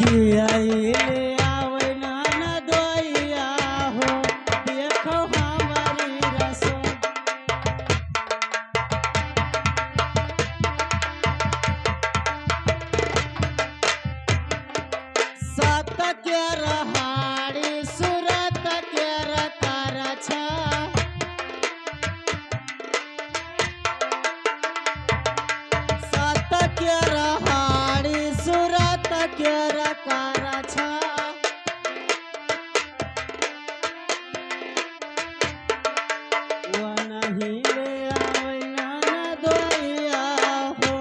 पियाइले आवे ना नदोइया हो देखो हमारी रसोई। सत के रहाड़ी सूरत के रकार छा सत के रहाड़ी सूरत के रकार छा वनही ले आवे ना नदोइया हो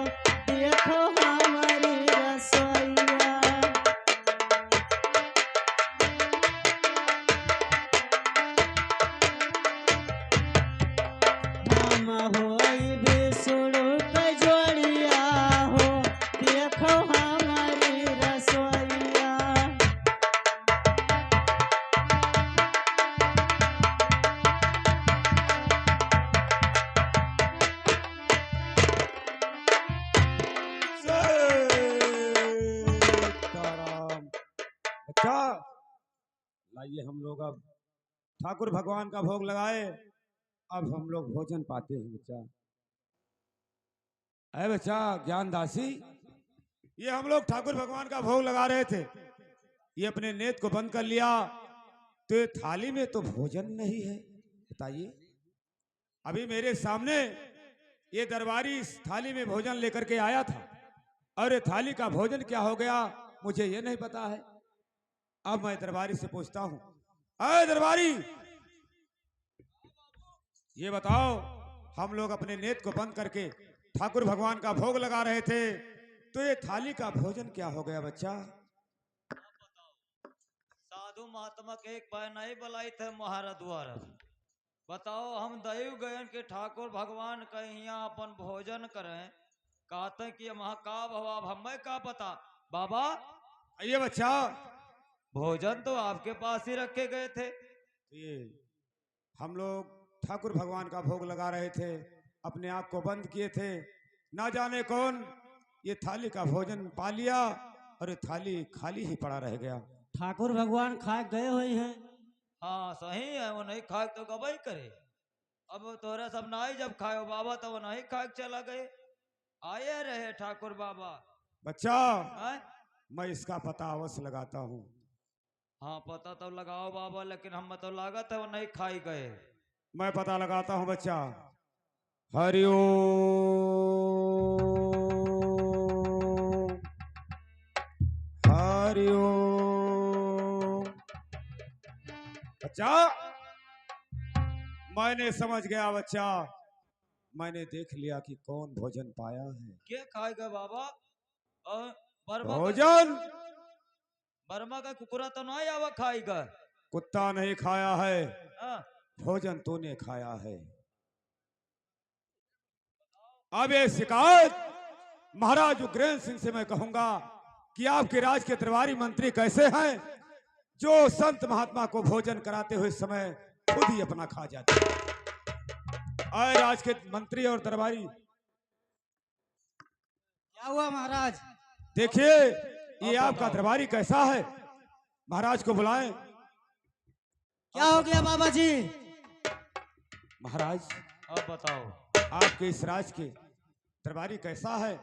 देखो हमारी रसोइया। हम होई बिसुरु के जोड़िया हो देखो हमारी रसोइया। सीताराम। अच्छा, लाइए हम लोग अब ठाकुर भगवान का भोग लगाए। अब हम लोग भोजन पाते हैं बच्चा। अरे बच्चा ज्ञानदासी, ये हम लोग ठाकुर भगवान का भोग लगा रहे थे, ये अपने नेत्र को बंद कर लिया तो ये थाली में तो भोजन नहीं है। बताइए, अभी मेरे सामने ये दरबारी इस थाली में भोजन लेकर के आया था और ये थाली का भोजन क्या हो गया मुझे ये नहीं पता है। अब मैं दरबारी से पूछता हूं, अरे दरबारी, ये बताओ, हम लोग अपने नेत्र को बंद करके ठाकुर भगवान का भोग लगा रहे थे तो ये थाली का भोजन क्या हो गया बच्चा? साधु महात्मा के एक बार नहीं बुलाई थे महारा द्वारा। बताओ, हम दैव गयन के ठाकुर भगवान के यहाँ अपन भोजन करें, कहते कि वहाँ का भवाब हमें का पता। बाबा, ये बच्चा, भोजन तो आपके पास ही रखे गए थे। ये हम लोग ठाकुर भगवान का भोग लगा रहे थे, अपने आप को बंद किए थे, ना जाने कौन ये थाली का भोजन पा लिया और ये थाली खाली ही पड़ा रह गया। ठाकुर भगवान खा गए हुए हैं। हाँ सही है, वो नहीं खाए तो गवाही करे। अब तोरा सब नहीं जब खाए बाबा तो वो नहीं खाए चला गए, आए रहे ठाकुर बाबा। बच्चा, आए? मैं इसका पता अवश्य लगाता हूँ। हाँ पता तो लगाओ बाबा, लेकिन हम तो लागत है वो नहीं खाई गए। मैं पता लगाता हूँ बच्चा। हरिओम हरिओम। बच्चा, मैंने समझ गया बच्चा, मैंने देख लिया कि कौन भोजन पाया है। क्या खाएगा बाबा? और भोजन बर्मा का कुकुरा तो नहीं आवा खाएगा। कुत्ता नहीं खाया है, हाँ? भोजन तूने खाया है। अब ये शिकायत महाराज उग्रसेन सिंह से मैं कहूंगा कि आपके राज के दरबारी मंत्री कैसे हैं जो संत महात्मा को भोजन कराते हुए समय खुद ही अपना खा जाते हैं। आए राज के मंत्री और दरबारी, क्या हुआ महाराज? देखिए ये आपका दरबारी कैसा है, महाराज को बुलाएं। क्या हो गया बाबा जी? महाराज, अब बताओ, आपके इस राज के दरबारी कैसा है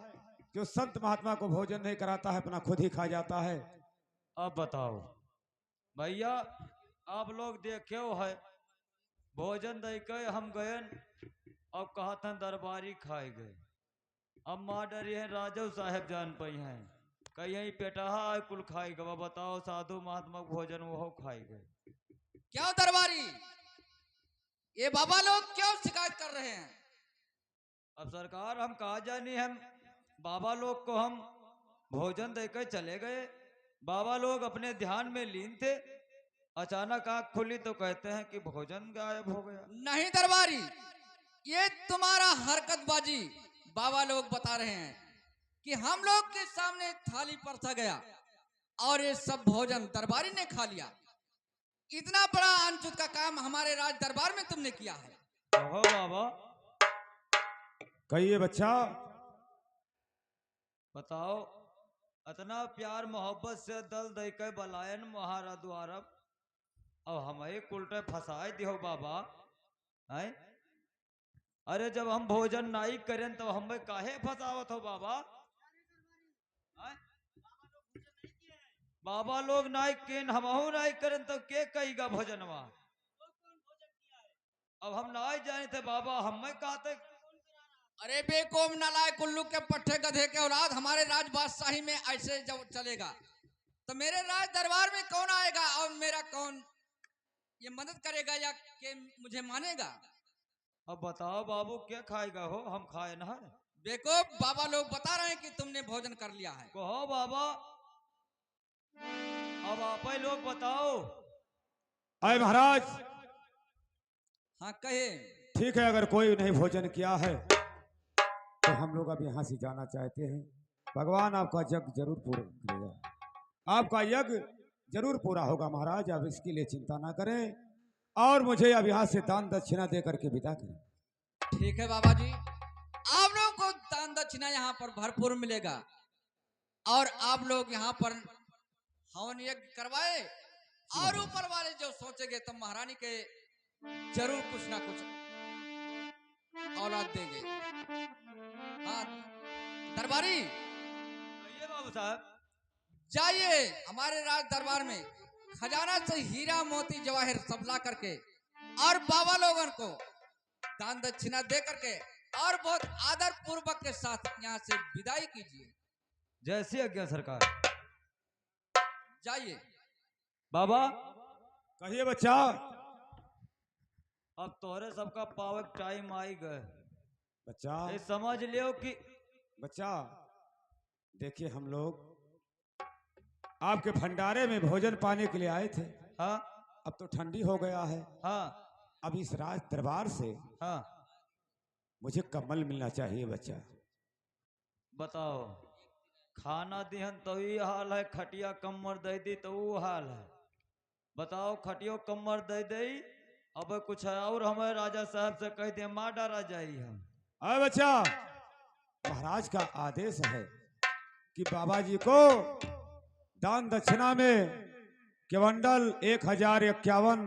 जो संत महात्मा को भोजन नहीं कराता है, अपना खुद ही खा जाता है। अब बताओ भैया, आप लोग देखे हो है भोजन दे के हम गए, अब कहा था दरबारी खाए गए। अब माँ डरी है राजव साहेब जान पाई हैं, कहीं पेटाहा आए कुल खाएगा। बताओ, साधु महात्मा को भोजन वो खाए गए। क्यों दरबारी, ये बाबा लोग क्यों शिकायत कर रहे हैं? अब सरकार हम कहा जानी, हम बाबा लोग को हम भोजन देकर चले गए, बाबा लोग अपने ध्यान में लीन थे, अचानक आंख खुली तो कहते हैं कि भोजन गायब हो गया। नहीं दरबारी, ये तुम्हारा हरकतबाजी बाबा लोग बता रहे हैं कि हम लोग के सामने थाली परसा गया और ये सब भोजन दरबारी ने खा लिया। इतना बड़ा अनचुत का काम हमारे राज दरबार में तुमने किया है। कहो बाबा, कहिए बच्चा। बताओ, इतना प्यार मोहब्बत से दल दे के बलायन महारा द्वारा अब हमें उल्टे फंसाए दियो बाबा है। अरे जब हम भोजन नहीं करें तो हमें काहे फंसावत हो बाबा हैं? बाबा लोग नहीं किन हमहू नहीं करें तो के कहीगा भोजनवा। अब हम नहीं जाने थे बाबा हमें कहते। अरे बेकोम नालायक कुल्लू के पट्टे गधे के औलाद, हमारे राज बादशाही में ऐसे जब चलेगा तो मेरे राज दरबार में कौन आएगा और मेरा कौन ये मदद करेगा या के मुझे मानेगा। अब बताओ बाबू क्या खाएगा हो, हम खाए ना। बेकोब बाबा लोग बता रहे हैं कि तुमने भोजन कर लिया है। कहो बाबा अब आप ही लोग बताओ। आए महाराज। हाँ कहे। ठीक है, अगर कोई नहीं भोजन किया है तो हम लोग अब यहाँ से जाना चाहते हैं। भगवान आपका यज्ञ जरूर पूरा करेगा, आपका यज्ञ जरूर पूरा होगा महाराज, आप इसके लिए चिंता ना करें और मुझे अब यहाँ से दान दक्षिणा दे करके विदा करें। ठीक है बाबा जी, आप लोगों को दान दक्षिणा यहाँ पर भरपूर मिलेगा और आप लोग यहाँ पर हवन यज्ञ करवाए और ऊपर वाले जो सोचेंगे तो महारानी के जरूर कुछ ना कुछ औलाद देंगे। हाँ दरबारी बाबू साहब जाइए हमारे राज दरबार में खजाना से हीरा मोती जवाहर सब ला करके और बाबा लोगों को दान दक्षिणा दे करके और बहुत आदर पूर्वक के साथ यहाँ से विदाई कीजिए। जैसी आज्ञा सरकार। जाइए बाबा। कहिए बच्चा। अब तोहरे सबका पावक टाइम आई गए बच्चा। ये समझ लियो कि बच्चा देखिए हम लोग आपके भंडारे में भोजन पाने के लिए आए थे। हाँ अब तो ठंडी हो गया है। हाँ अब इस राज दरबार से हाँ मुझे कम्बल मिलना चाहिए बच्चा। बताओ खाना दिहन तो ये हाल है, खटिया कम्मर दे दी तो वो हाल है। बताओ खटियो कम्मर दे दे अब कुछ है और हमें राजा साहब से कह दे मार डाला जाए हम। अरे बच्चा महाराज का आदेश है कि बाबा जी को दान दक्षिणा में केवंडल 1051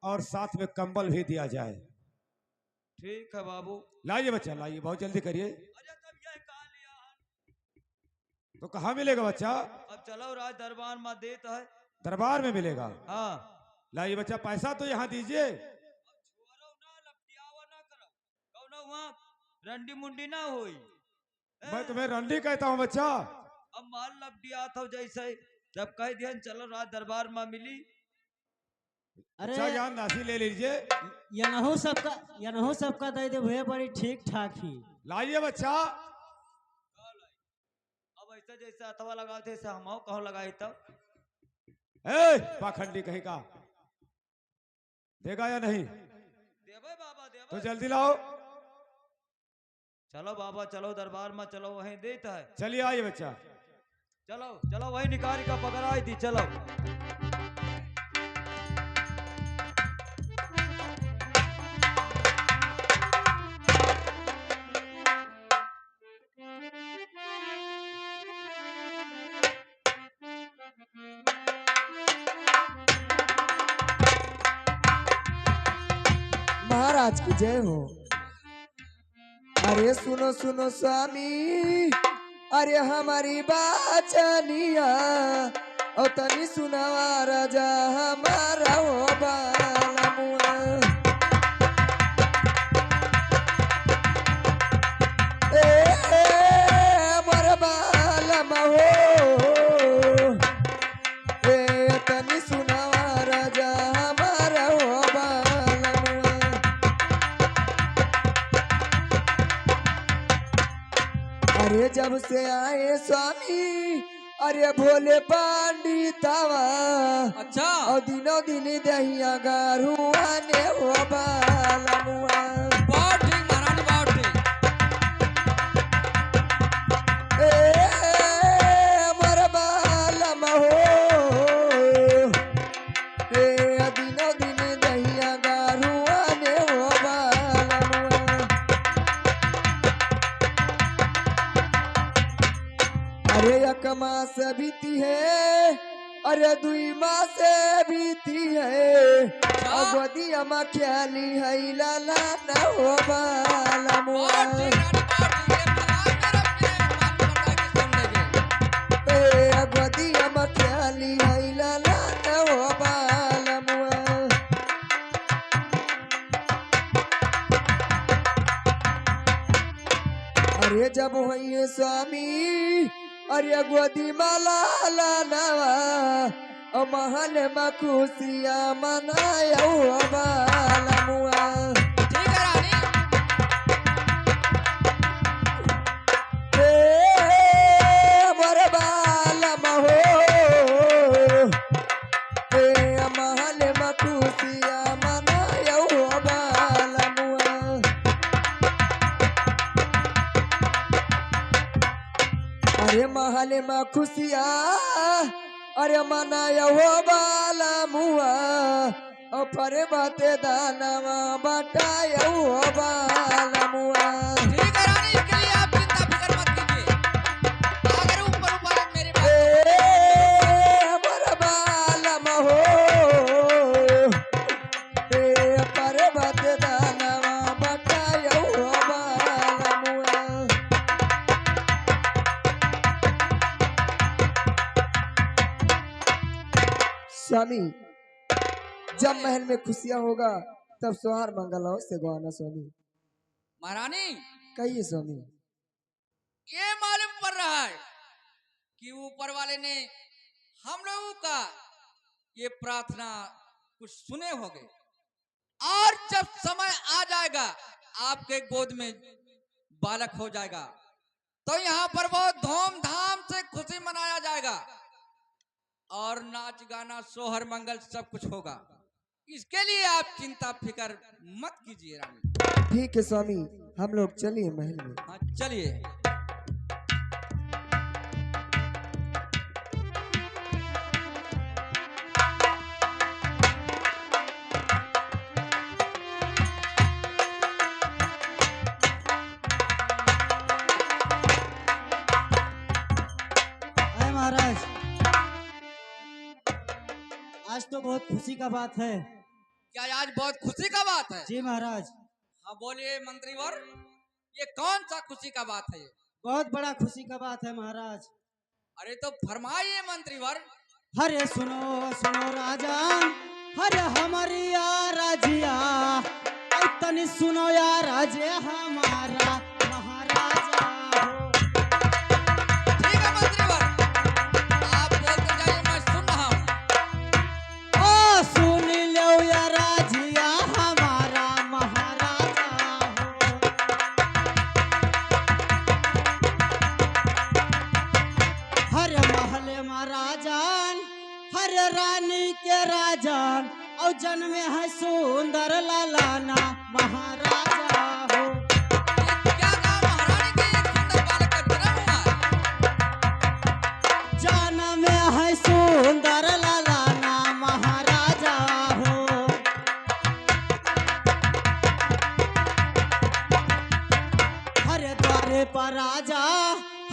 और साथ में कंबल भी दिया जाए। ठीक है बाबू। लाइए बच्चा लाइए, बहुत जल्दी करिए। अरे तब ये कहा लिया तो कहाँ मिलेगा बच्चा? अब चलो राज दरबार में देता है। दरबार में मिलेगा। हाँ लाइए बच्चा, पैसा तो यहाँ दीजिए। रंडी मुंडी ना हुई। मैं तुम्हें रंडी कहता हूँ बच्चा। अब माल लपटिया था जैसे जब कह दिया चलो राज दरबार में मिली। अरे अच्छा ज्ञान राशि ले लीजिए। यनहु सबका दे दे भैया, बड़ी ठीक ठाक ही। लाइए बच्चा। अब ऐसा जैसे अथवा लगाते ऐसे हम कहो लगाए तब। ए पाखंडी कहीं का देगा या नहीं? देवे बाबा देवे। तो जल्दी लाओ। चलो बाबा चलो दरबार में चलो वहीं देता है। चलिए आइए बच्चा। चलो चलो वही निकाल का पकड़ आई थी। चलो महाराज की जय हो। अरे सुनो सुनो स्वामी, अरे हमारी बाचनिया और तनी सुनावा राजा हमारा हो बालमुआ। मोर बालमा हो, तनी सुनावा राजा हमारा हो बालमुआ। अरे जब से आए स्वामी, अरे भोले पंडितवा अच्छा और दिनों दिन दहिया गारुआ ने हो बालमुआ। बहुत ठीक महारानी बहुत ठीक। मोर बालमा हो, दिनों दिन दहिया गारुआ ने हो बालमुआ। अरे एक मास से बीती है, अरे 2 माह से बीती है। अब गोदिया में ख्याली है लाला न हो बाला मुआ। गोदिया में ख्याली है लाला न हो बाला मुआ। अरे जब हुई स्वामी, अरे गोदी माला नवा महल में खुशियाँ मनाया बाला मुआ। ठीक है रानी। मोर बाला महो, महल में खुशियाँ मनाया बाला मुआ। अरे महल में खुशियाँ अरे मनाया हो बाला मुआ। पर बाते दानवा बटाया हो बाला मुआ। ठीक है रानी, इसके लिए आप चिंता फिक्र मत कीजिए। अगर ऊपर ऊपर मेरे मोर बाला महो, पर बाते दानवा बटाया हो बाला मुआ। स्वामी, जब महल में खुशियां होगा तब सोहार मंगल हो से गवाना। स्वामी महारानी, कहिए स्वामी। ये मालूम पड़ रहा है कि ऊपर वाले ने हम लोगों का ये प्रार्थना कुछ सुने होंगे, और जब समय आ जाएगा आपके गोद में बालक हो जाएगा तो यहाँ पर बहुत धूमधाम से खुशी मनाया जाएगा और नाच गाना सोहर मंगल सब कुछ होगा। इसके लिए आप चिंता फिकर मत कीजिए रानी। ठीक है स्वामी, हम लोग चलिए महल में। हाँ चलिए। अरे महाराज, आज तो बहुत खुशी का बात है। क्या आज बहुत खुशी का बात है? जी महाराज। हाँ बोलिए मंत्रीवर, ये कौन सा खुशी का बात है? बहुत बड़ा खुशी का बात है महाराज। अरे तो फरमाइए मंत्रीवर। हरे सुनो सुनो राजा, हरे हमारी या राजिया, ऐ तनी सुनो या राजे हमारा महाराजा हो। ठीक है मंत्रीवर, आप बोलते जाइए, मैं सुन रहा हूँ। ओ सुन लो या राजिया हमारा महाराजा हो। हर महल महाराजन, हर रानी के राजन, और जन्मे है सुंदर लालाना महाराजा हो। क्या कहा महारानी के एक सुंदर बालक का जन्म हुआ? जन्मे है सुंदर लालाना महाराजा हो। हरे द्वारे पर राजा,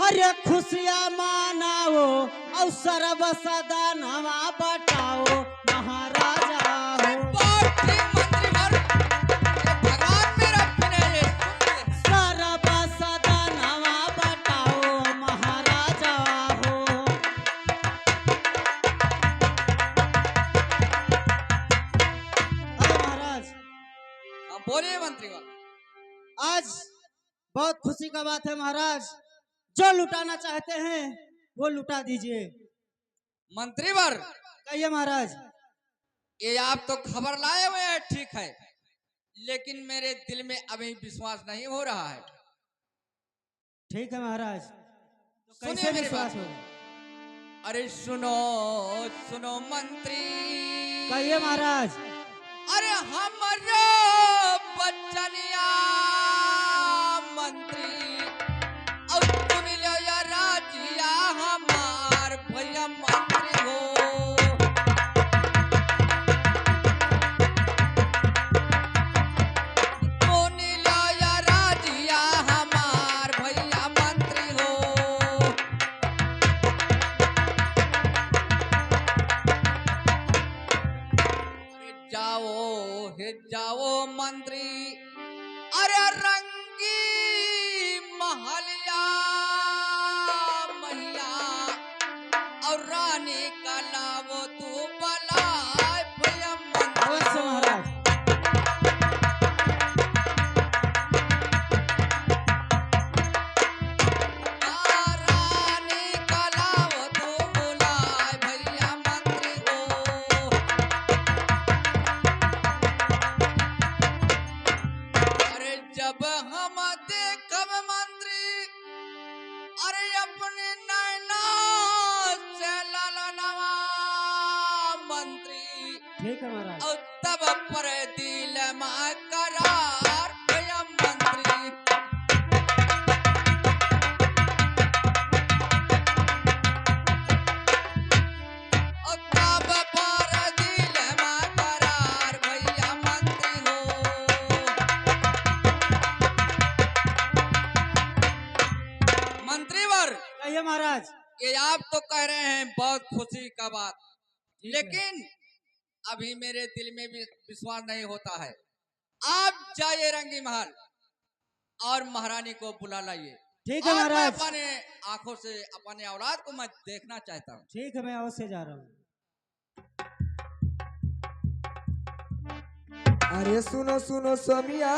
हरे खुशियाँ मानाओ, और सर्व सदा नवा बटाओ महाराजा हो। बहुत ठीक मंत्रीवर, ये भगवान मेरा विनय है, सुनिए। सर्व सदा नवा बटाओ महाराजा हो। अरे महाराज, हाँ बोलिए मंत्रीवर। आज बहुत खुशी का बात है महाराज। जो लुटाना चाहते हैं वो लुटा दीजिए। मंत्रीवर, कहिए महाराज। ये आप तो खबर लाए हुए हैं, ठीक है, लेकिन मेरे दिल में अभी विश्वास नहीं हो रहा है। ठीक है महाराज, तो सुनिए कैसे मेरी विश्वास बात। होगा? अरे सुनो सुनो मंत्री। कहिए महाराज। अरे हमारो बच्चनिया मंत्री, और सुन लो या राजिया हमार भैया मंत्री हो। सुन लो या राजिया हमार भैया मंत्री हो। हे जाओ मंत्री, अरे रंगी महलिया मैया और रानी का लावो तू बलाय भयम अवश्य महाराज। रानी का लावो तू बुलाय भैया मंत्री को। अरे जब हम देखब मंत्री, अरे अपने नैना से ललनवा मंत्री, ठीक है महाराज। और तब पर दिल में करार भैया मंत्री। और तब पर दिल में करार भैया मंत्री हो। मंत्रीवर, कहिए महाराज। ये आप तो कह रहे हैं बहुत खुशी का बात, लेकिन अभी मेरे दिल में भी विश्वास नहीं होता है। आप जाइए रंगी महल और महारानी को बुला लाइए। ठीक है और मैं महाराज। अपने आंखों से अपने औलाद को मैं देखना चाहता हूँ। ठीक है, मैं अवश्य जा रहा हूँ। अरे सुनो सुनो सोमिया,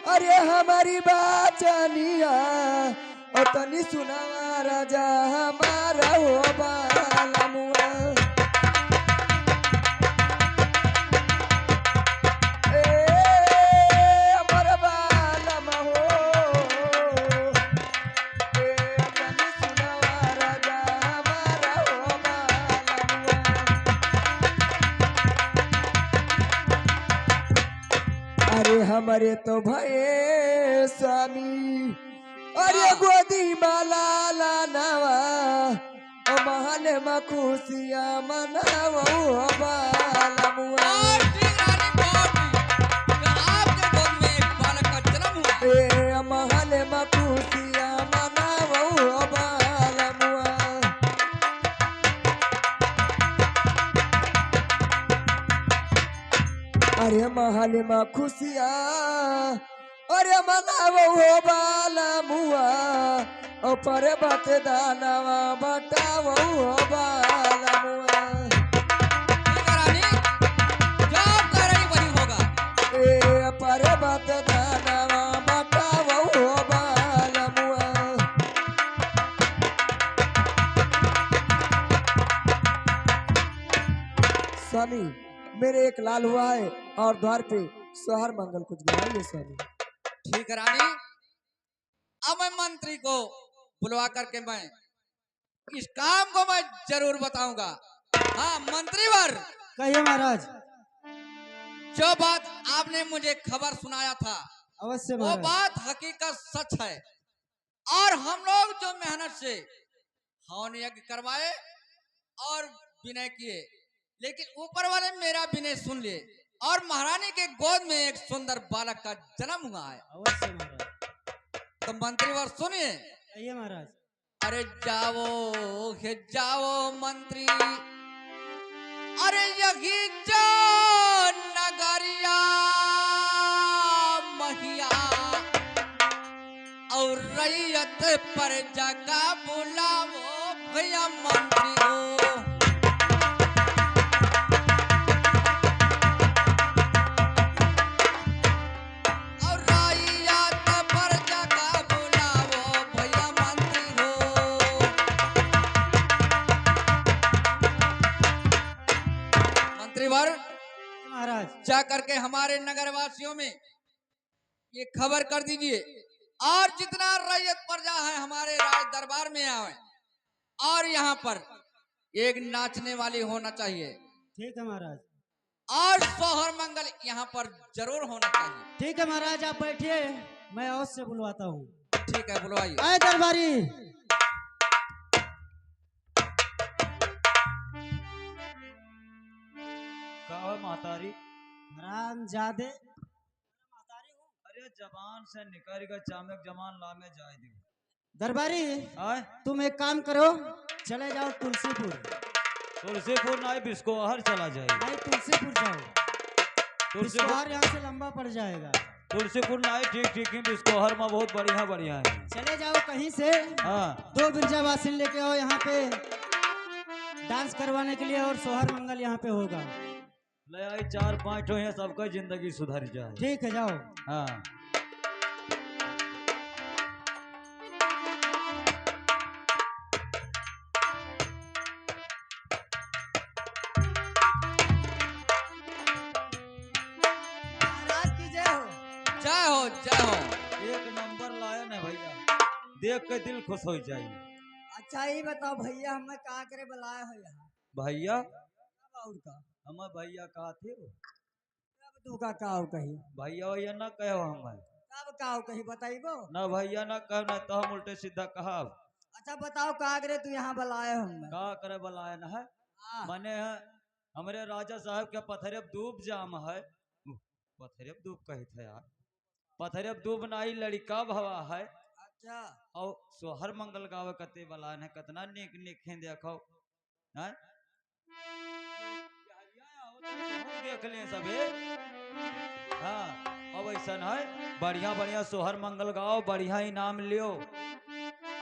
अरे हमारी बात जानिया, और तनी सुनावा राजा हमारा हो बालमुआ। ए हमारा बालम हो, ए तनी सुनावा राजा हमारा हो बालमुआ। अरे हमारे तो भये स्वामी, अरे गोदी माला लानावा, ओ महल में खुशियाँ मनावा ओ बालमुआ। और ठीक रानी बहुत कि आपके गोद में एक बालक का जन्म हुआ। ए महल में खुशियाँ मनावा ओ बालमुआ। अरे महल में खुशियाँ, अरे मनावो हो बालमुआ, ओ पर्वत दानवा बटावो हो बालमुआ। ठीक है रानी, जो आप कह रही वही होगा। ए पर्वत दानवा बटावो हो बालमुआ। स्वामी, मेरे एक लाल हुआ है और द्वार पे सोहर मंगल कुछ गवाइए स्वामी। ठीक है रानी, अब मैं मंत्री को बुलवा करके मैं इस काम को मैं जरूर बताऊंगा। हाँ मंत्रीवर, कहिए महाराज। जो बात आपने मुझे खबर सुनाया था अवश्य वो महाराज। बात हकीकत सच है। और हम लोग जो मेहनत से हवन यज्ञ करवाए और विनय किए, लेकिन ऊपर वाले मेरा विनय सुन लिए और महारानी के गोद में एक सुंदर बालक का जन्म हुआ है। अवश्य महाराज। तो मंत्रीवर सुनिए। कहिए महाराज। अरे जाओ हे जाओ मंत्री, अरे यही जो नगरिया महिया और रैयत पर जगह बुलावो भैया मंत्री हो। और रैयत पर जगह बुलावो भैया मंत्री हो। मंत्रीवर, महाराज। जा करके हमारे नगरवासियों में ये खबर कर दीजिए और जितना रैयत प्रजा है हमारे राज दरबार में आए और यहाँ पर एक नाचने वाली होना चाहिए ठीक है महाराज। और सोहर मंगल यहाँ पर जरूर होना चाहिए। ठीक है महाराज, आप बैठिए, मैं अवश्य बुलवाता हूँ। ठीक है, बुलवाइए। आए दरबारी। कहो महतारी। राम जादे। अरे जबान से निकल गए चामक जमान लामे जाए दी। दरबारी, आए तुम एक काम करो, चले जाओ तुलसीपुर। तुलसीपुर नहीं बिस्कोहर चला जाए। नहीं, तुलसीपुर जाओ। तुलसीपुर बिस्कोहर यहाँ से लंबा पड़ जाएगा। तुलसीपुर ना ठीक ठीक ही बिस्कोहर में बहुत बढ़िया बढ़िया है। चले जाओ कहीं से हाँ 2 बिरजावासिन लेके आओ यहाँ पे डांस करवाने के लिए, और सोहर मंगल यहाँ पे होगा। ले आई 4-5 है, सबका जिंदगी सुधर जाए। ठीक है, जाओ। हाँ महाराज की जय हो। जय हो जय हो। एक नंबर लाया ना भैया, देख के दिल खुश हो जाए। अच्छा ये बताओ भैया, हमें कहाँ करे बुलाए हो यहाँ? भैया और का हम भैया कहा थे वो? कब तू का काव कही, भैया भैया ना कहो हमें, कब काव कही बताइबो? ना भैया ना कहो, ना तो हम उल्टे सीधा कहा। अच्छा बताओ कहाँ करे तू यहाँ बुलाए हो हमें? का करे बुलाया ना है हाँ। मने है हमारे राजा साहब के पथरेब दूब जाम है। पथरेब दूब कही थे यार, पथरेब दूब नाई लड़का भवा है। अच्छा और सोहर मंगल गावे कते बलान है, कितना नेक नेक हैं देखो हैं। देख ले सबे। हाँ अब ऐसा है, बढ़िया बढ़िया सोहर मंगल गाओ, बढ़िया इनाम लियो।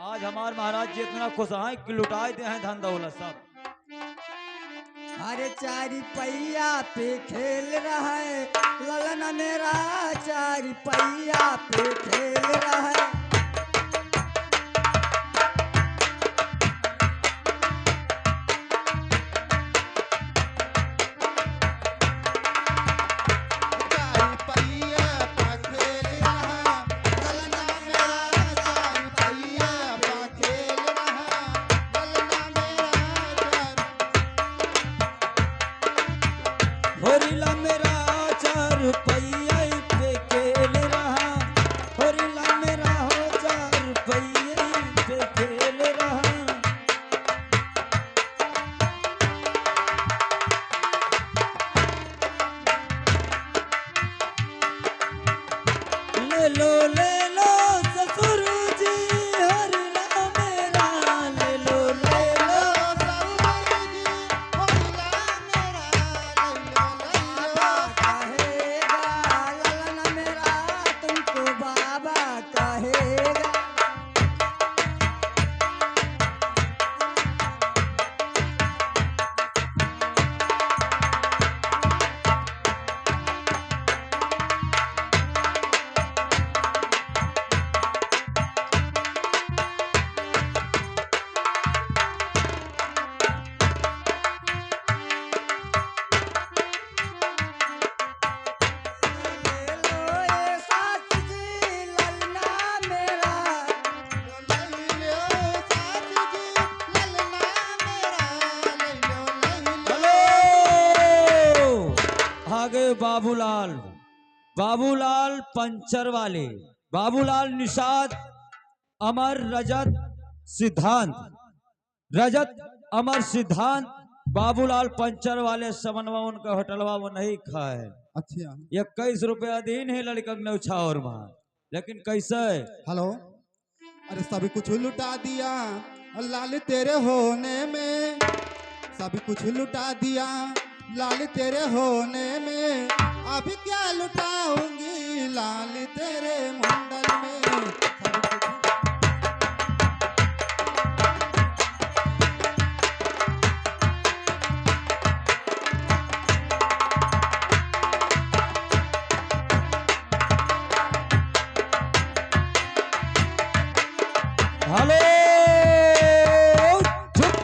आज हमार महाराज जी इतना खुश हैं कि लुटाए दे हैं धन दौलत सब। अरे 4 पहिया पे खेल रहा है ललन मेरा, 4 पहिया पे खेल रहा है। होरिला मेरा 4 पहिया पे खेल रहा, होरिला मेरा हो 4 पहिया पे खेल रहा। ले लो ससुर जी होरिला मेरा, ले लो बाबा कहेगा ललन मेरा, तुमको बाबा कहेगा। ले लो ये सास जी ललना मेरा, हेलो आगे बाबूलाल, बाबूलाल पंचर वाले, बाबूलाल निषाद, अमर रजत सिद्धांत, रजत अमर सिद्धांत, बाबूलाल पंचर वाले समनवा उनका होटलवा वो नहीं खाए। अच्छा 21 रुपये अधीन है लड़कन नौछावर में, लेकिन कैसे? हेलो, अरे सभी कुछ लुटा दिया लाल तेरे होने में, सभी कुछ लुटा दिया लाल तेरे होने में, अभी क्या लुटाऊंगी लाल तेरे मंडल में। सभी कुछ हेलो चुप।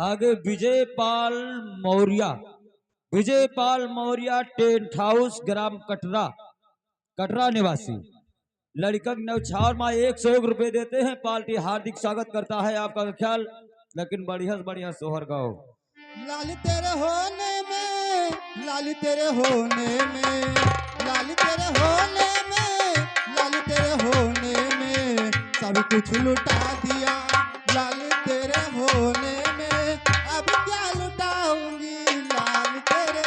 आगे विजय पाल मौर्य, विजय पाल मौर्य टेंट हाउस ग्राम कटरा, कटरा निवासी, लड़कन नौछावर में 101 रुपए देते हैं। पार्टी हार्दिक स्वागत करता है आपका ख्याल, लेकिन बढ़िया से बढ़िया सोहर गाओ। लाल तेरे होने में, लाल तेरे होने में, लाल तेरे होने में, लाल तेरे होने में, सब कुछ लुटा दिया लाल तेरे होने में, अब क्या लुटाऊंगी लाल तेरे।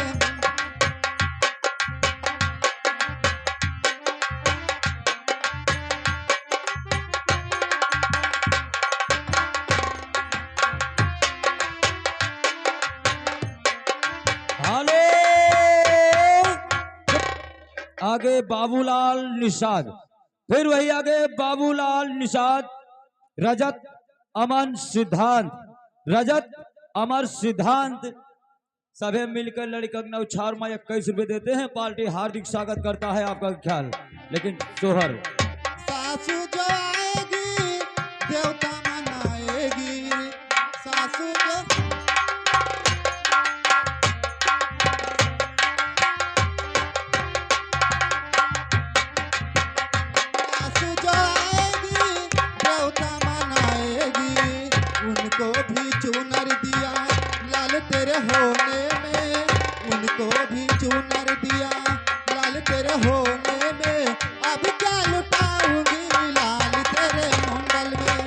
हेलो आगे बाबूलाल निषाद, फिर वही आगे बाबूलाल निषाद, रजत अमन सिद्धांत, रजत अमर सिद्धांत सभी मिलकर लड़का नौछार में 21 रुपए देते हैं। पार्टी हार्दिक स्वागत करता है आपका ख्याल। लेकिन सोहर सासू जो आएगी देवता मनाएगी, सासू जो सासू जो आएगी देवता मनाएगी, उनको भी चुनर दिया लाल तेरे होने में, उनको भी चुनर दिया लाल तेरे होने में, अब क्या लुटाऊंगी लाल तेरे मंगल में।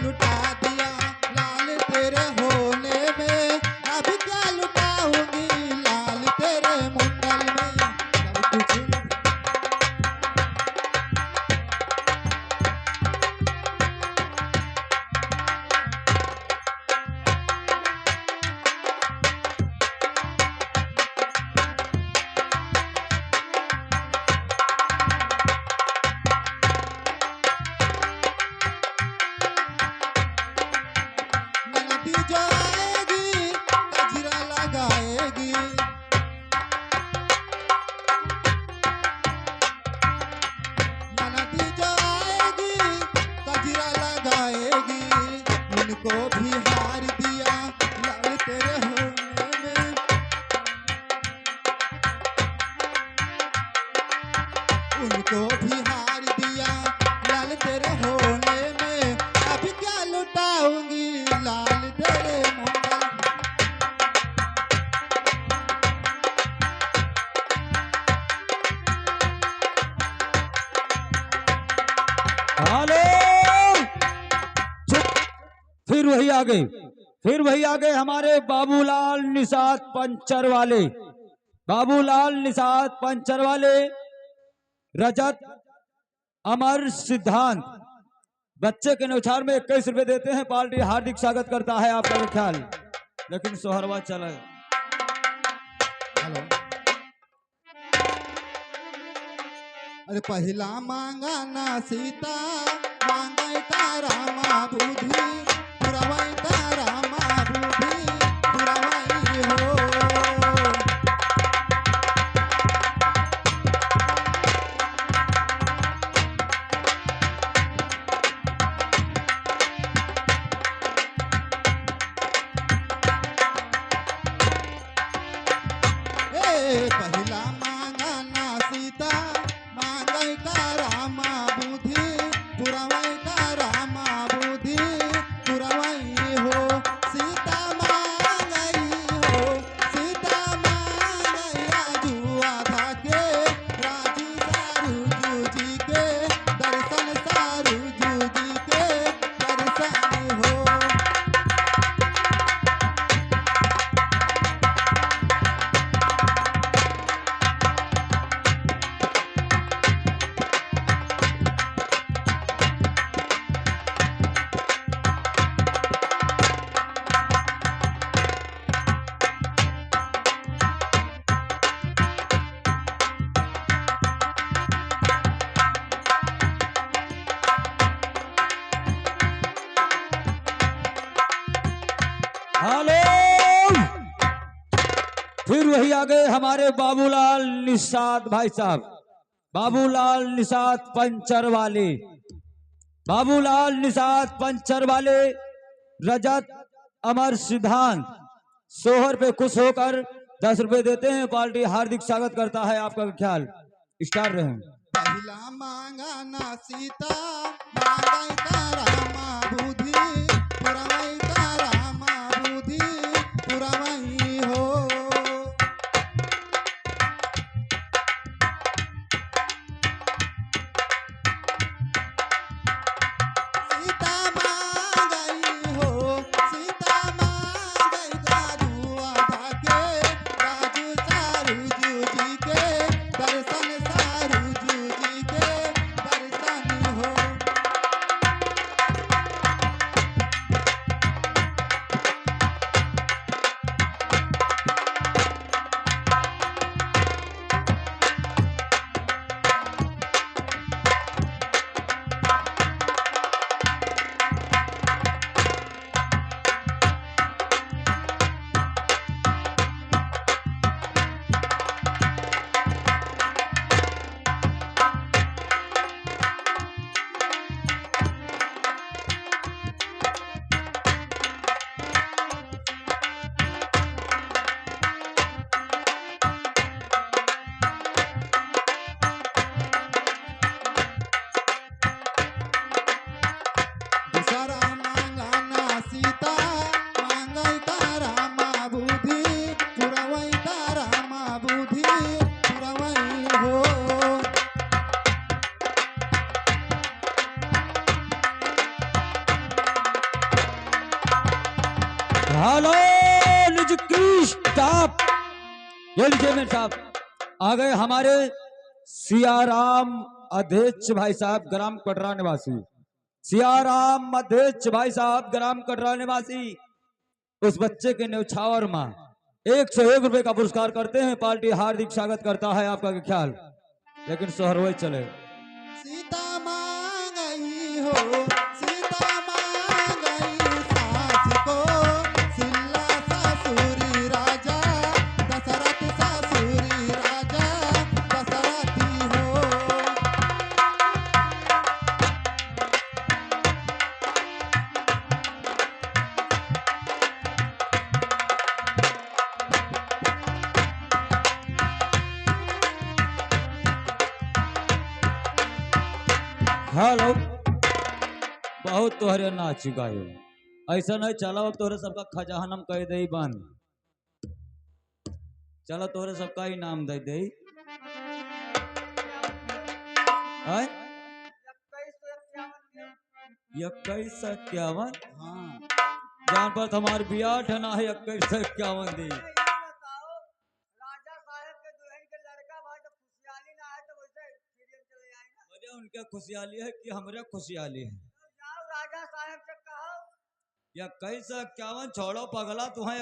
लुटा दिया लाल तेरे होने में, अब क्या लुटाऊंगी लाल तेरे मंगल में, सब कुछ नदी जो आएगी गजरा लगाएगी, नदी जो आएगी गजरा लगाएगी, उनको भी हार दिया लाल तेरे होने में, उनको भी हार दिया लाल तेरे होने में, अब क्या लुटाऊंगी लाल तेरे मंगल में। हेलो चुप। फिर वही आगे, फिर वही आगे हमारे बाबूलाल निषाद पंचर वाले, बाबूलाल निषाद पंचर वाले, रजत अमर सिद्धांत बच्चे के न्यौछार में 21 रुपए देते हैं। पार्टी हार्दिक स्वागत करता है आपका ख्याल। लेकिन सोहरवा चले हेलो, अरे पहला मांगा ना सीता मांगा का रामा बुद्धि, पुरवाई का रामा बुद्धि पुरवाई हो। पहला मांगा ना सीता मांगई का रामा बुद्धि, पुरवाई का रामा बुद्धि पुरवाई हो। सीता मांगई हो, सीता मांगई जुआ धाके राजी सारू जूजी के दर्शन, सारू जूजी के दर्शन हो। हेलो फिर वही आगे हमारे बाबूलाल निषाद भाई साहब, बाबूलाल निषाद पंचर वाले, बाबूलाल निषाद पंचर वाले, रजत अमर सिद्धांत सोहर पे खुश होकर 10 रुपए देते हैं। पार्टी हार्दिक स्वागत करता है आपका ख्याल। स्टार रहे पहला मांगा ना सीता मांगई का रामा बुद्धि, पुरवाई का रामा बुद्धि पुरवाई हो। हेलो निजी स्टाफ, ये लीजिए मेरे साहब, आ गए हमारे सियाराम अध्यक्ष भाई साहब ग्राम कटरा निवासी, सियाराम अध्यक्ष भाई साहब ग्राम कटरा निवासी। उस बच्चे के न्यौछावर माँ 101 रुपए का पुरस्कार करते हैं। पार्टी हार्दिक स्वागत करता है आपका ख्याल, लेकिन सोहरवे चले। सीता मांगई हो, सीता मांगई सास को, सिल्ला ससुरी राजा दशरथ, ससुरी राजा दशरथी हो। हेलो, बहुत तोहरे नाच गायो, ऐसा नहीं चलो तोहरे सबका खजानम कह दे बंद, चलो तोहरे सबका इनाम दे दे। आय? 2151 हाँ जान पर तुम्हार बिया ठना है 2151 दी। बताओ, राजा साहब के दुल्हन के लड़का भाई तो खुशहाली ना है तो वैसे सीरियम चले आए ना। अरे उनके खुशहाली है कि हमरे खुशहाली है? तो जाओ राजा साहब से कहो। 2151 छोड़ो पगला, तुम्हें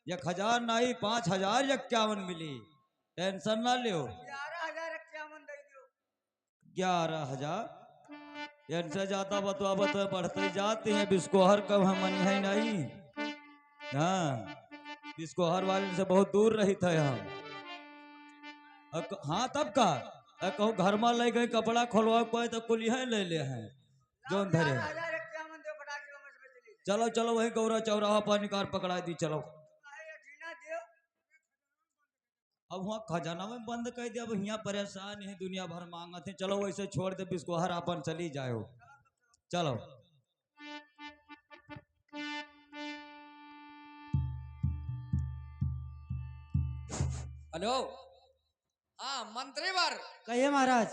1000 नहीं 5051 मिली, टेंशन ना लियो। 11,051 दे दो। 11,000 इनसे जाता बतवा बतवा बढ़ते ही जाते हैं। बिस्कोहर कब हम मनी है नहीं, हाँ बिस्कोहर वाले से बहुत दूर रही था यहाँ। हाँ तब का कहूँ घर में ले गए कपड़ा खोलवा पाए तो कुल यह ले ले हैं जोन धरे। 11,051 दो फटाक से बस में चली चलो चलो वही गौरा चौराहा पर निकार पकड़ा दी चलो। जाए। जीना दियो। अब वहाँ खजाना में बंद कर दिया, अब यहाँ परेशान है दुनिया भर मांगत है। चलो वैसे छोड़ दे बिस्कोहर अपन चली जाओ चलो। हेलो, हाँ मंत्रीवर, कहिए महाराज।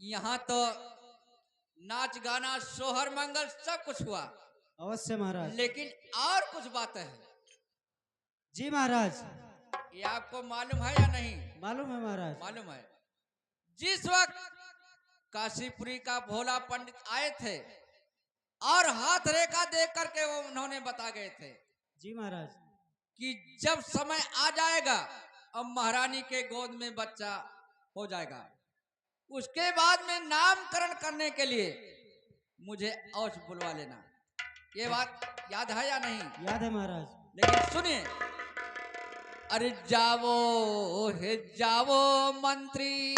यहाँ तो नाच गाना सोहर मंगल सब कुछ हुआ, अवश्य महाराज। लेकिन और कुछ बातें हैं, जी महाराज। ये आपको मालूम है या नहीं? मालूम है महाराज। मालूम है। जिस वक्त काशीपुरी का भोला पंडित आए थे और हाथ रेखा देख करके वो उन्होंने बता गए थे जी महाराज। कि जब समय आ जाएगा अब महारानी के गोद में बच्चा हो जाएगा, उसके बाद में नामकरण करने के लिए मुझे अवश्य बुलवा लेना। ये बात याद है या नहीं? याद है महाराज। लेकिन सुनिए, अरे जावो हे जावो मंत्री,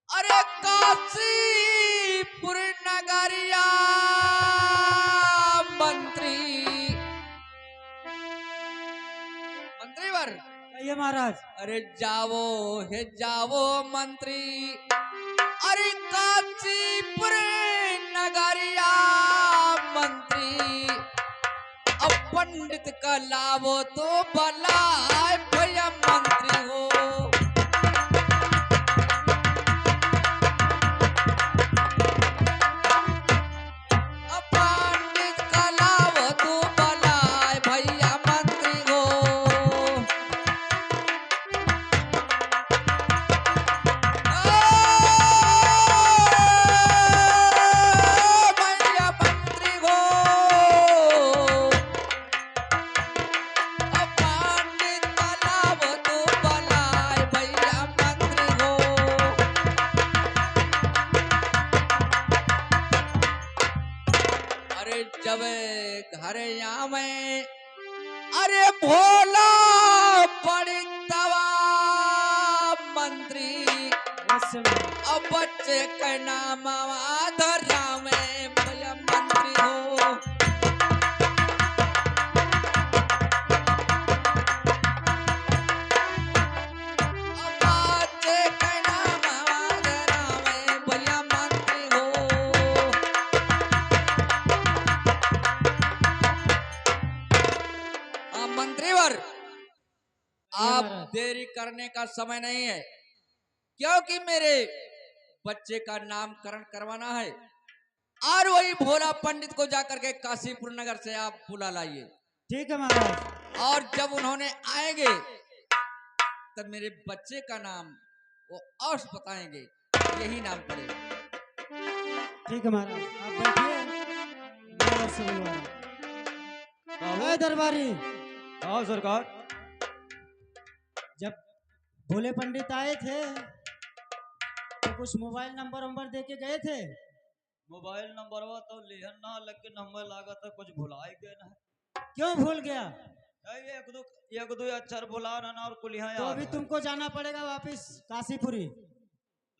अरे काशीपुर नगरिया मंत्री, मंत्रीवर, कहिए महाराज। अरे जावो हे जावो मंत्री, अरे काशीपुर नगरिया मंत्री, अब पंडित का लावो तो भला भैया मंत्री हो। अब पंडित का लावो तो भला भैया मंत्री हो। भैया मंत्री हो, अब पंडित का लावो तो भला भैया मंत्री हो। अरे जब घर यहाँ में अरे भोला पड़तवा मंत्री, अवश्य महाराज। अब बच्चे का नाम धरा में भैया मंत्री हो। अब बच्चे का नाम धरा में भैया मंत्री हो। मंत्रीवर, आप महाराज। देरी करने का समय नहीं है, क्योंकि मेरे बच्चे का नामकरण करवाना है और वही भोला पंडित को जाकर के काशीपुर नगर से आप बुला लाइए। ठीक है महाराज। और जब उन्होंने आएंगे तब मेरे बच्चे का नाम वो औस बताएंगे, यही नाम पड़ेगा। ठीक है महाराज, आप बैठिए, मैं उससे बुलवा रहा हूं। ए दरबारी, हाँ सरकार। जब भोले पंडित आए थे तो कुछ मोबाइल नंबर दे के गए थे। मोबाइल नंबर तो लिहन ना, लेकिन हमें लागत है कुछ भुलाए गए ना। क्यों भूल गया? एक दो अक्षर भुला ना और कुल यहाँ तो याद अभी है। तुमको जाना पड़ेगा वापिस काशीपुरी।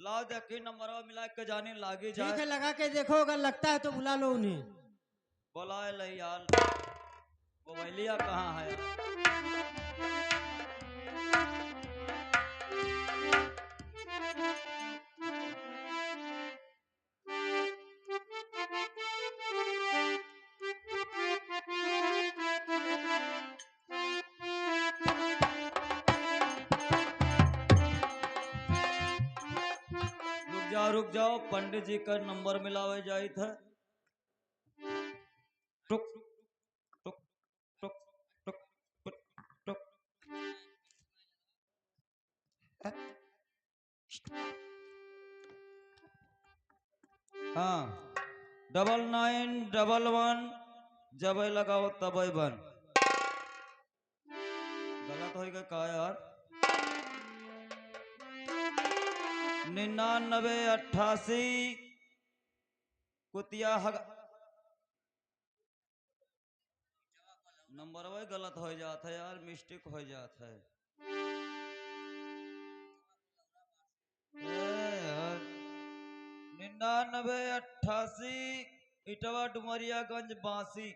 ला देखी नंबर मिला के जाने लागी ठीक जाए। है, लगा के देखो, अगर लगता है तो बुला लो उन्हें। बुलाए ले यार, मोबाइलिया कहाँ है यार? रुक जाओ, पंडित जी का नंबर मिलावे जाई था। टुक टुक टुक टुक टुक टुक। हाँ, 9911 जब लगाओ तब बन। गलत हो गया का यार? 9988 कुतिया नंबर वही गलत हो जाता है यार, मिस्टेक हो जाता है। 9988 इटवा डुमरियागंज बांसी। ये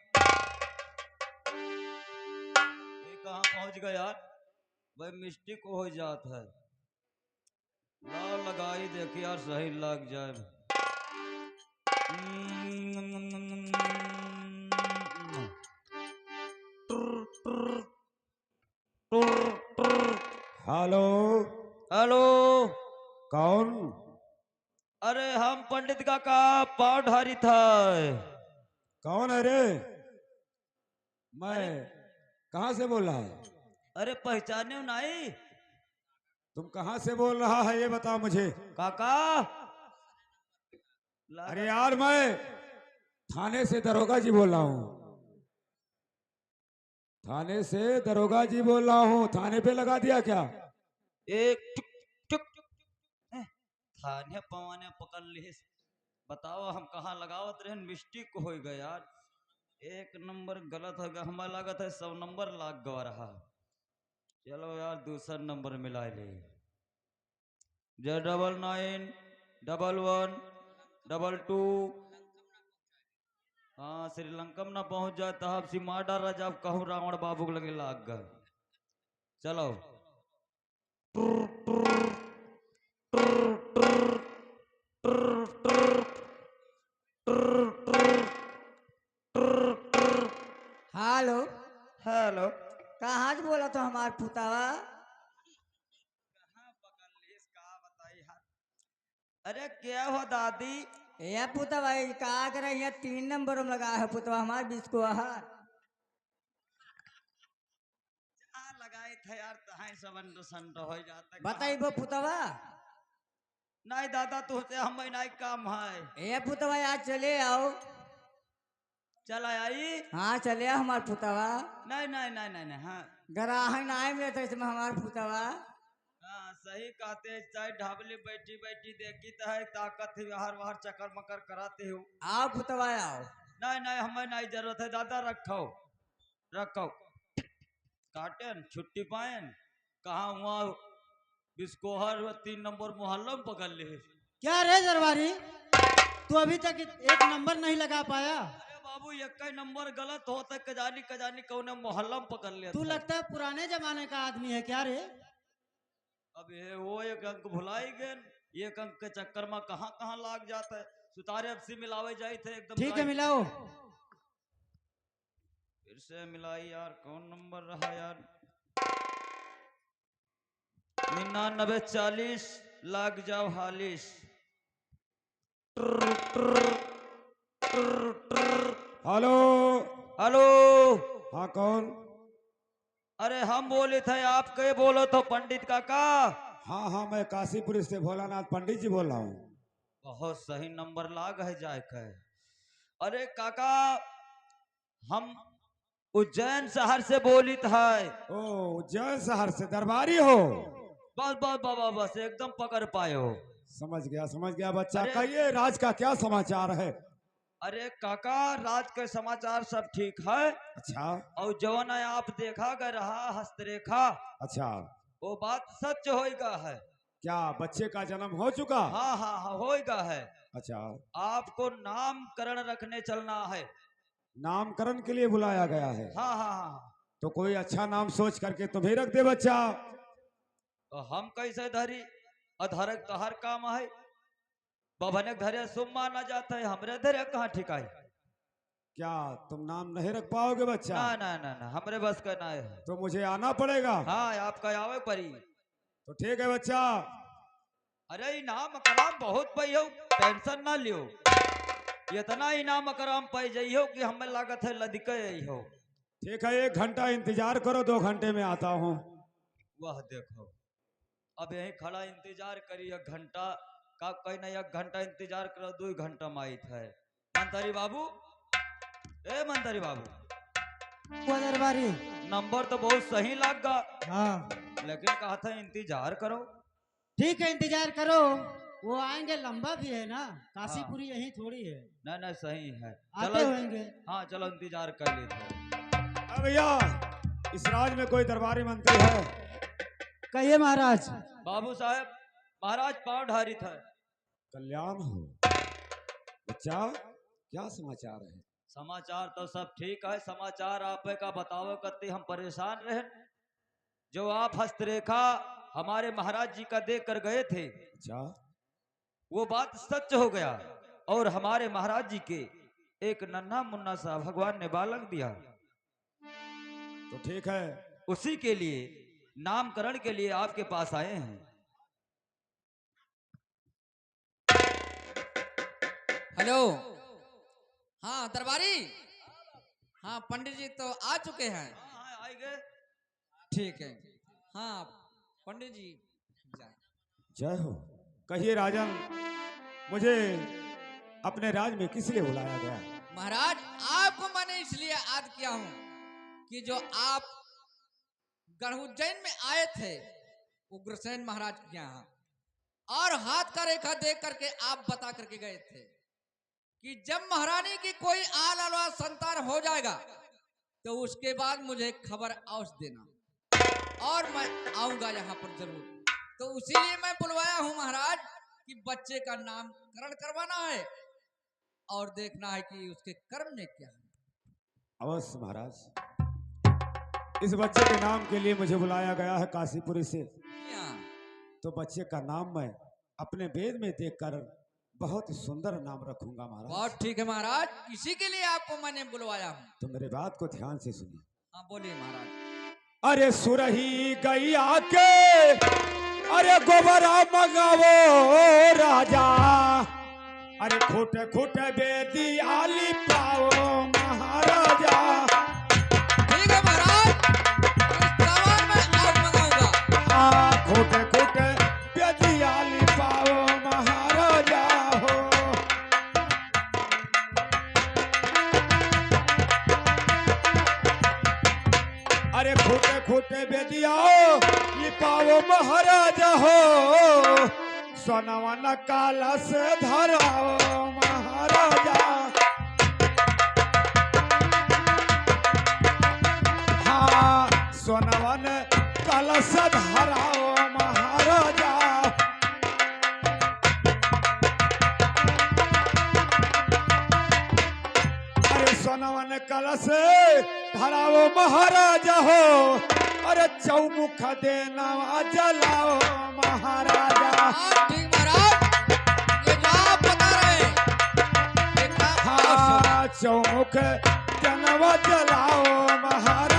कहाँ पहुंच गया यार? भाई मिस्टेक हो जाता है। लाओ लगाई देखिए यार, सही लग जाए। हेलो, हेलो, कौन? अरे हम पंडित का पाँव ढारी था। कौन है रे? मैं कहाँ से बोल रहा है? अरे पहचाने हो नहीं? तुम कहाँ से बोल रहा है ये बताओ मुझे। काका अरे यार, मैं थाने से दरोगा जी बोल रहा हूँ। थाने से दरोगा जी बोल रहा हूँ। थाने पे लगा दिया क्या? एक टुक टुक थाने पवाने पकड़ ली। बताओ हम कहाँ लगावत रहे, मिस्टेक हो गया यार। एक नंबर गलत हो गया, हमारा लागत है 100 नंबर लाग गवा रहा। चलो यार दूसरा नंबर मिला ले। 991122। हाँ, श्रीलंकम ना पहुंच जाए तो आप सीमा डारा जब कहूँ रावण बाबू लगे लाग गए। चलो हेलो, हेलो। कहाँ से बोला तो हमार पुतावा? अरे क्या हो दादी? ये पुतवा कहा कर यहाँ 3 नंबर में लगा है पुतवा हमार बीच को आहार। लगाए थे यार, तहां सबंड संड हो जाता। बताई वो पुतवा। नहीं दादा, तुझसे हम नहीं काम है। ये पुतवा आज चले आओ। चला आई? हाँ चले आओ हमार पुतवा। नहीं नहीं नहीं नहीं नहीं। हाँ ग्राहक आए मिले तो इसमें हमार पुतवा। हाँ सही कहते हैं। चाहे ढाबली बैठी बैठी देखी तो है ताकत ही, बाहर बाहर चक्कर मकर कराते हो। आओ पुतवा आओ। नहीं नहीं, हमें नहीं जरूरत है दादा। रखो रखो। काटन छुट्टी पायन कहाँ हुआ? बिस्कोहर 3 नंबर मोहल्ला में पकड़ ले। क्या रे दरबारी, तू अभी तक एक नंबर नहीं लगा पाया? अरे बाबू, एक ही नंबर गलत होता कजानी कौन मोहल्ला में पकड़ लिया। तू लगता है पुराने जमाने का आदमी है क्या रे? अब ये वो एक अंक भुलाई गए। एक अंक के चक्कर में कहाँ कहाँ लाग जाता है। सुतारे अब से मिलावे जाए थे एकदम। ठीक है, मिलाओ। फिर से मिलाई यार, कौन नंबर रहा यार? 9940 लाग जाओ हालिस। हेलो। हेलो। हाँ कौन? अरे हम बोले थे, आप के बोलो तो पंडित काका। हाँ हाँ, मैं काशीपुर से भोलानाथ पंडित जी बोल रहा हूँ। बहुत सही नंबर लाग है जाए के। अरे काका, हम उज्जैन शहर से बोलित है। ओ, उज्जैन शहर से दरबारी हो? बस बस बाबा, बस एकदम पकड़ पाए हो। समझ गया बच्चा। अरे- कहिए राज का क्या समाचार है? अरे काका, रात के समाचार सब ठीक है। अच्छा और जवन है आप देखा गया रहा हस्तरेखा, अच्छा। वो बात सच होएगा है। क्या बच्चे का जन्म हो चुका? हाँ हाँ हाँ, होएगा है। अच्छा, आपको नामकरण रखने चलना है। नामकरण के लिए बुलाया गया है? हाँ हाँ हाँ। तो कोई अच्छा नाम सोच करके तुम्हें रख दे बच्चा। तो हम कैसे धरी? अधरक तो हर काम है। बभनक धरे सुम माना जाता है, हमरे धरे कहाँ ठिकाई। क्या तुम नाम नहीं रख पाओगे बच्चा? ना ना ना ना, हमरे बस का ना है। तो मुझे आना पड़ेगा। हाँ, आपका आवे परी। तो ठीक है बच्चा। अरे इनाम कराम बहुत पाइयो, टेंशन ना लियो। इतना इनाम कराम पाई जाइयो कि हमें लागत है लदिके हो। ठीक है, 1 घंटा इंतजार करो, 2 घंटे में आता हूँ। वह देखो, अब यही खड़ा इंतजार करी 1 घंटा का, कहीं नहीं 1 घंटा इंतजार करो, 2 घंटा माइत है। मंतरी बाबू, ए मंतरी बाबू, वो दरबारी। नंबर तो बहुत सही लगा, हाँ लेकिन कहा था इंतजार करो। ठीक है, इंतजार करो, वो आएंगे। लंबा भी है ना, काशीपुरी यही थोड़ी है, नहीं नहीं सही है, आते चलो। होंगे। हाँ चलो, इंतजार कर लेते। भैया, इस राज में कोई दरबारी मंत्री है? कहिए महाराज। बाबू साहब, महाराज पांव ढारित है। कल्याण हो। बच्चा, क्या समाचार है? समाचार तो सब ठीक है। समाचार आप का बताओ, कत्ती हम परेशान रहे। जो आप हस्तरेखा हमारे महाराज जी का देख कर गए थे, अच्छा, वो बात सच हो गया। और हमारे महाराज जी के एक नन्हा मुन्ना सा भगवान ने बालक दिया। तो ठीक है। उसी के लिए नामकरण के लिए आपके पास आए हैं। हेलो। हाँ दरबारी। हाँ पंडित जी तो आ चुके हैं। हाँ, आएंगे। ठीक है। हाँ पंडित जी जाए। जय हो। कहिए राजन, मुझे अपने राज में किस लिए बुलाया गया? महाराज, आपको मैंने इसलिए याद किया हूँ कि जो आप गढ़ उज्जैन में आए थे उग्रसेन महाराज के यहाँ, और हाथ का रेखा देख करके आप बता करके गए थे कि जब महारानी की कोई आल अलवा संतान हो जाएगा तो उसके बाद मुझे खबर अवश्य देना, और मैं आऊंगा यहाँ पर जरूर। तो उसीलिए मैं बुलवाया हूँ महाराज कि बच्चे का नामकरण करवाना है और देखना है कि उसके कर्म में क्या है। अवश्य महाराज, इस बच्चे के नाम के लिए मुझे बुलाया गया है काशीपुरी से। यहाँ तो बच्चे का नाम मैं अपने वेद में देखकर बहुत सुंदर नाम रखूंगा महाराज। बहुत ठीक है महाराज, इसी के लिए आपको मैंने बुलवाया हूँ। तो मेरे बात को ध्यान से सुनिए। हाँ बोलिए महाराज। अरे सुरही गैया के, अरे गोबरा मंगावो राजा, अरे खोटे खोटे बेदी आली पाओ महाराजा। ठीक है महाराज, इस सामान में आग मंगाऊंगा। खोटे खोटे बेदी आली पाओ महाराजा हो। अरे खोटे खोटे बेदिया लिपाओ महाराजा हो, सोनवा न काला से धराओ महाराजा। हाँ, सोनवा न काला से धराओ महाराजा। अरे सोनवा न काला से धराओ महाराजा हो, अरे चौमुख देना जलाओ महाराजा। हाँ ठीक महाराज, ये जो आप बता रहे हैं ये काम अवश्य होगा। हाँ, चौमुख देना जलाओ महाराजा।